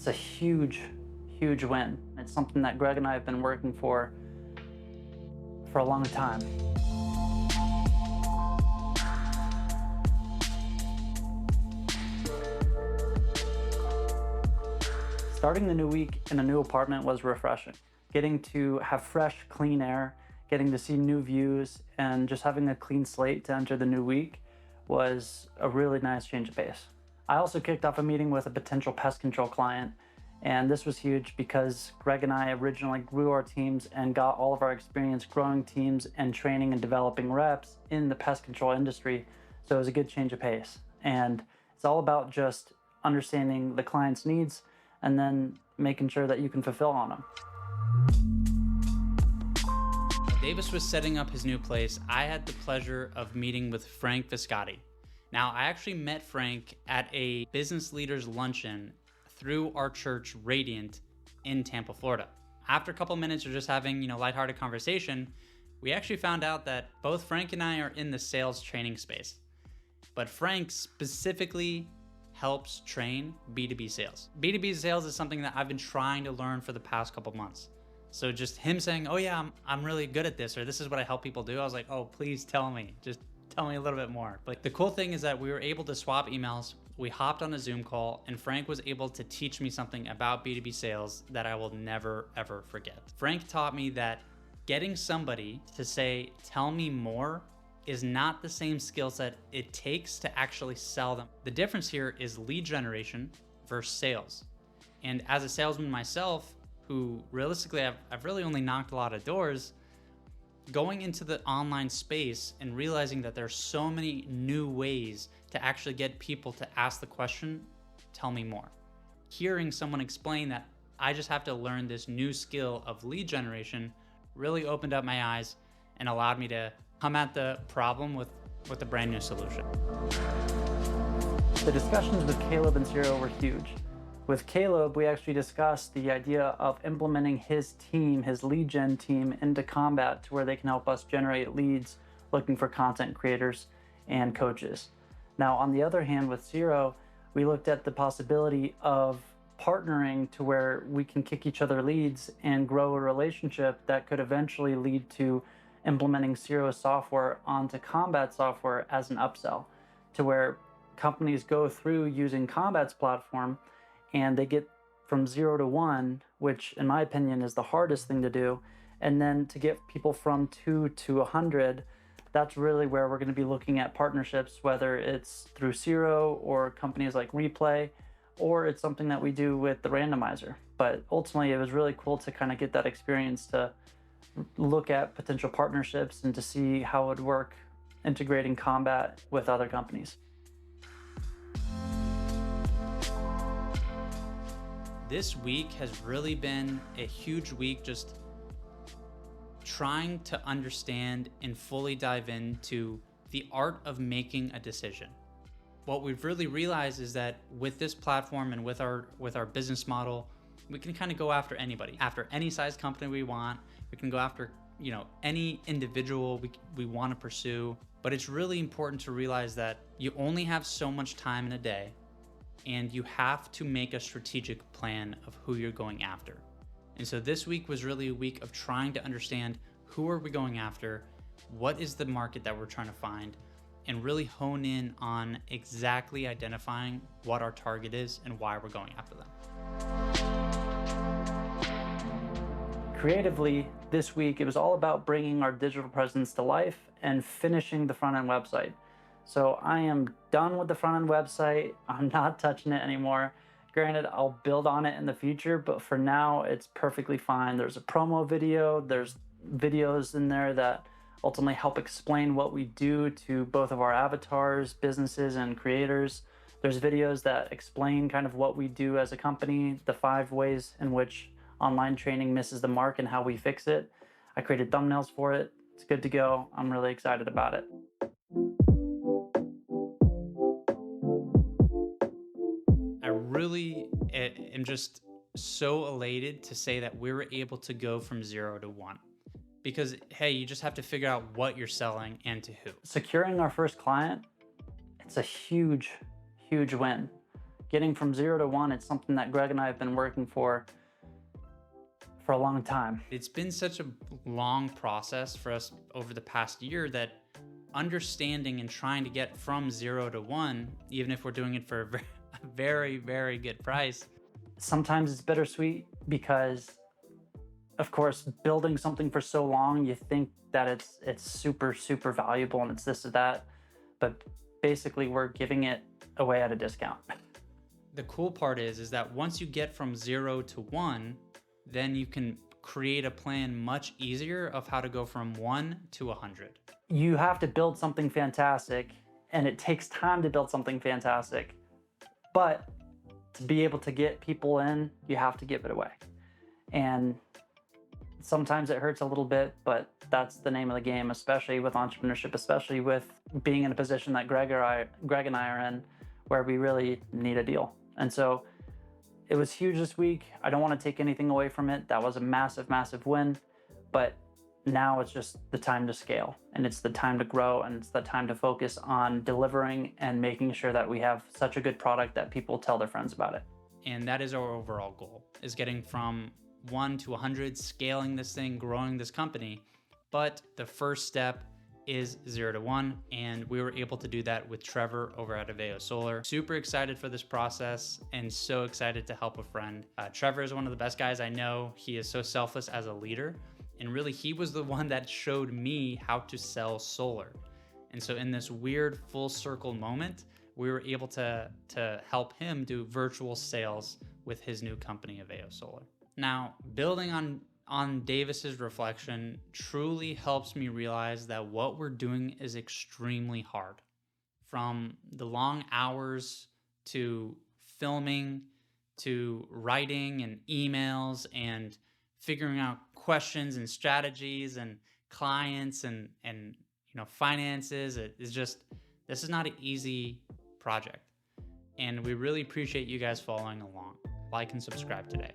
It's a huge, huge win. It's something that Greg and I have been working for a long time. Starting the new week in a new apartment was refreshing. Getting to have fresh, clean air, getting to see new views, and just having a clean slate to enter the new week was a really nice change of pace. I also kicked off a meeting with a potential pest control client, and this was huge because Greg and I originally grew our teams and got all of our experience growing teams and training and developing reps in the pest control industry. So it was a good change of pace. And it's all about just understanding the client's needs and then making sure that you can fulfill on them. Davis was setting up his new place. I had the pleasure of meeting with Frank Viscotti. Now, I actually met Frank at a business leaders luncheon through our church, Radiant, in Tampa, Florida. After a couple minutes of just having, lighthearted conversation, we actually found out that both Frank and I are in the sales training space. But Frank specifically helps train B2B sales. B2B sales is something that I've been trying to learn for the past couple months. So just him saying, oh yeah, I'm really good at this, or this is what I help people do. I was like, oh, please tell me, just tell me a little bit more. But the cool thing is that we were able to swap emails. We hopped on a Zoom call and Frank was able to teach me something about B2B sales that I will never, ever forget. Frank taught me that getting somebody to say, tell me more, is not the same skill set it takes to actually sell them. The difference here is lead generation versus sales. And as a salesman myself, who realistically I've really only knocked a lot of doors, going into the online space and realizing that there's so many new ways to actually get people to ask the question, tell me more. Hearing someone explain that I just have to learn this new skill of lead generation really opened up my eyes and allowed me to come at the problem with a brand new solution. The discussions with Caleb and Ciro were huge. With Caleb, we actually discussed the idea of implementing his team, his lead gen team, into Combat to where they can help us generate leads looking for content creators and coaches. Now, on the other hand, with Ciro, we looked at the possibility of partnering to where we can kick each other leads and grow a relationship that could eventually lead to implementing Ciro's software onto Combat software as an upsell, to where companies go through using Combat's platform and they get from 0 to 1, which in my opinion is the hardest thing to do. And then to get people from 2 to 100, that's really where we're going to be looking at partnerships, whether it's through Ciro or companies like Replay, or it's something that we do with the randomizer. But ultimately, it was really cool to kind of get that experience to look at potential partnerships and to see how it would work integrating Combat with other companies. This week has really been a huge week just trying to understand and fully dive into the art of making a decision. What we've really realized is that with this platform and with our business model, we can kind of go after anybody, after any size company we want. We can go after, any individual we want to pursue. But it's really important to realize that you only have so much time in a day, and you have to make a strategic plan of who you're going after. And so this week was really a week of trying to understand who are we going after, what is the market that we're trying to find, and really hone in on exactly identifying what our target is and why we're going after them. Creatively, this week, it was all about bringing our digital presence to life and finishing the front-end website. So I am done with the front-end website. I'm not touching it anymore. Granted, I'll build on it in the future, but for now, it's perfectly fine. There's a promo video. There's videos in there that ultimately help explain what we do to both of our avatars, businesses, and creators. There's videos that explain kind of what we do as a company, the 5 ways in which online training misses the mark and how we fix it. I created thumbnails for it. It's good to go. I'm really excited about it. I really am just so elated to say that we were able to go from 0 to 1. Because, hey, you just have to figure out what you're selling and to who. Securing our first client, it's a huge, huge win. getting from 0 to 1, it's something that Greg and I have been working for a long time. It's been such a long process for us over the past year that understanding and trying to get from 0 to 1, even if we're doing it for a very, very good price. Sometimes it's bittersweet because, of course, building something for so long, you think that it's super, super valuable and it's this or that, but basically we're giving it away at a discount. The cool part is that once you get from 0 to 1, then you can create a plan much easier of how to go from 1 to 100. You have to build something fantastic, and it takes time to build something fantastic. But to be able to get people in, you have to give it away. And sometimes it hurts a little bit, but that's the name of the game, especially with entrepreneurship, especially with being in a position that Greg and I are in, where we really need a deal. And so it was huge this week. I don't want to take anything away from it. That was a massive, massive win. But now it's just the time to scale, and it's the time to grow, and it's the time to focus on delivering and making sure that we have such a good product that people tell their friends about it. And that is our overall goal, is getting from 1 to 100, scaling this thing, growing this company. But the first step is 0 to 1, and we were able to do that with Trevor over at Aveo Solar. Super excited for this process and so excited to help a friend. Trevor is one of the best guys I know. He is so selfless as a leader, and really he was the one that showed me how to sell solar. And so in this weird full circle moment, we were able to help him do virtual sales with his new company, Aveo Solar. Now, building on Davis's reflection truly helps me realize that what we're doing is extremely hard. From the long hours to filming to writing and emails and figuring out questions and strategies and clients and finances. This is not an easy project. And we really appreciate you guys following along. Like and subscribe today.